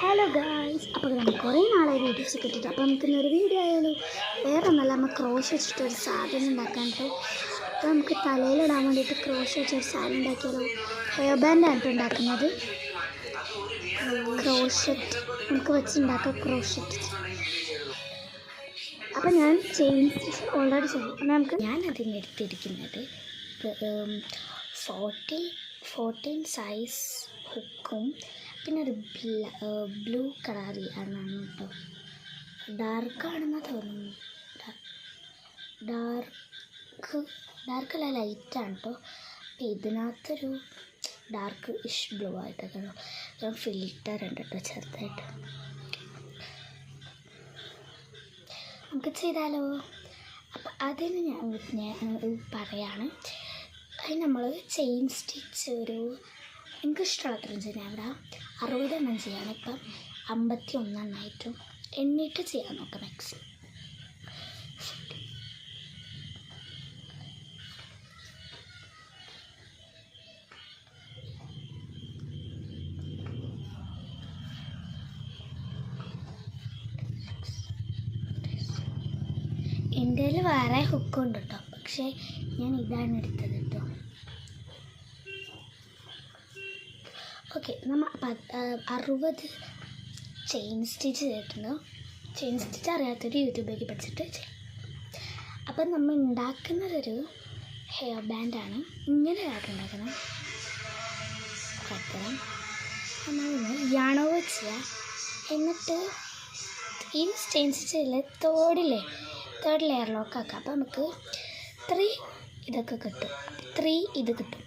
Hello guys, അപ്പോൾ നമ്മൾ കുറേ നാളായി വീഡിയോസ് കിട്ടിയിട്ട് അപ്പോൾ നമുക്കിന്നൊരു വീഡിയോ ആയാലും വേറെ നല്ല നമ്മൾ ക്രോഷ് വെച്ചിട്ടൊരു സാധനം ഉണ്ടാക്കാനുണ്ട്. അപ്പോൾ നമുക്ക് തലയിലിടാൻ വേണ്ടിയിട്ട് ക്രോഷ് വെച്ചൊരു സാധനം ഉണ്ടാക്കിയാലോ. ഹെയർ ബാൻഡായിട്ട് ഉണ്ടാക്കുന്നത്. ക്രോഷറ്റ് നമുക്ക് വെച്ചുണ്ടാക്കാം. ക്രോഷറ്റ് അപ്പോൾ ഞാൻ ചെയിൻ സ്റ്റിച്ച് ഓൾറെഡി ചെയ്തു. അപ്പോൾ നമുക്ക് ഞാൻ അതിനെടുത്തിരിക്കുന്നത് 14 സൈസ് ഹുക്കും പിന്നെ ഒരു ബ്ലൂ കളർ ആണ് കേട്ടോ. ഡാർക്കാണെന്ന് തോന്നുന്നു. ഡാർക്കല്ല, ലൈറ്റാണ് കേട്ടോ. അപ്പോൾ ഇതിനകത്തൊരു ഡാർക്ക് ഇഷ് ബ്ലൂ ആയിട്ടൊക്കെ ഫിൽറ്റർ ഉണ്ട് കേട്ടോ ചെറുതായിട്ട്. നമുക്ക് ചെയ്താലോ. അപ്പം അതിന് ഞാൻ പറയാണ്. അതിന് നമ്മൾ ചെയിൻ സ്റ്റിച്ച് എനിക്കിഷ്ടമുള്ളത്രയും ചെയ്യാം. അവിടെ 60 എണ്ണം ചെയ്യാണ്. ഇപ്പം 51 എണ്ണമായിട്ടും എണ്ണിട്ട് ചെയ്യാൻ നോക്കാം മാക്സിമം. എൻ്റെ കയ്യിൽ വേറെ ഹുക്കുണ്ട് കേട്ടോ, പക്ഷേ ഞാൻ ഇതാണ് എടുത്തത് കേട്ടോ. ഓക്കെ, നമ്മൾ 60 ചെയിൻ സ്റ്റിച്ച് ചെയ്തിട്ടുണ്ട്. ചെയിൻ സ്റ്റിച്ച് അറിയാത്തൊരു യൂട്യൂബിലേക്ക് പഠിച്ചിട്ട് ചെയ്യും. അപ്പം നമ്മൾ ഉണ്ടാക്കുന്നതൊരു ഹെയർ ബാൻഡാണ്. ഇങ്ങനെ ഉണ്ടാക്കണം. നമ്മൾ യാണോ ചെയ്യുക. എന്നിട്ട് ഈ ചെയിൻ സ്റ്റിച്ചിലെ തേർഡ് ലെയർ ലോക്ക് ആക്കാം. അപ്പോൾ നമുക്ക് 3 ഇതൊക്കെ കിട്ടും. 3 ഇത് കിട്ടും.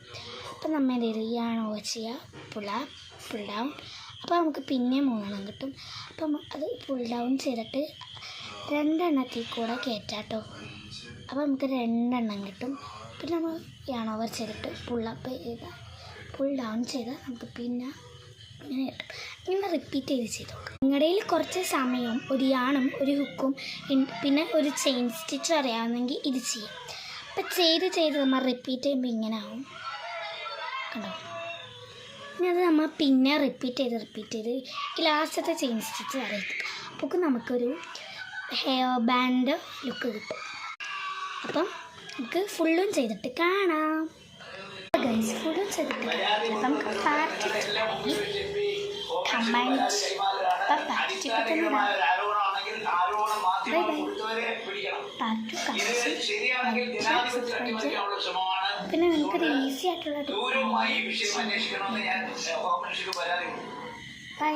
അപ്പം നമ്മൾ എന്തെങ്കിലും യാണോ ചെയ്യുക, പുൾ ഡൗൺ. അപ്പോൾ നമുക്ക് പിന്നെ 3 എണ്ണം കിട്ടും. അപ്പം അത് പുൾ ഡൗൺ ചെയ്തിട്ട് 2 എണ്ണത്തിൽ കൂടെ കയറ്റാം കേട്ടോ. അപ്പോൾ നമുക്ക് 2 എണ്ണം കിട്ടും. പിന്നെ നമ്മൾ യാണോ ചെയ്തിട്ട് പുൾ ഡൗൺ ചെയ്താൽ നമുക്ക് പിന്നെ ഇങ്ങനെ കിട്ടും. ഇങ്ങനെ റിപ്പീറ്റ് ചെയ്ത് നോക്കാം. നിങ്ങളുടെ കയ്യിൽ കുറച്ച് സമയവും ഒരു യാണും ഒരു ഹുക്കും പിന്നെ ഒരു ചെയിൻ സ്റ്റിച്ചും അറിയാവുന്നെങ്കിൽ ഇത് ചെയ്യാം. അപ്പം ചെയ്ത് നമ്മൾ റിപ്പീറ്റ് ചെയ്യുമ്പോൾ ഇങ്ങനെ ആവും കണ്ടോ. ഇനി അത് നമ്മൾ പിന്നെ റിപ്പീറ്റ് ചെയ്ത് ഈ ലാസ്റ്റത്തെ ചെയിൻ സ്റ്റിച്ച് വരയ്ക്കും. അപ്പോൾ നമുക്കൊരു ഹെയർ ബാൻഡ് ലുക്ക് കിട്ടും. അപ്പം നമുക്ക് ഫുള്ളും ചെയ്തിട്ട് കാണാം. ഗൈസ്, ഫുള്ളും ചെയ്തിട്ട് കാണാം. അപ്പം നമുക്ക് പാർട്ട് കമ്പൈൻഡ് പിന്നെ നമുക്കൊരു ഈസി ആയിട്ടുള്ള ബൈ.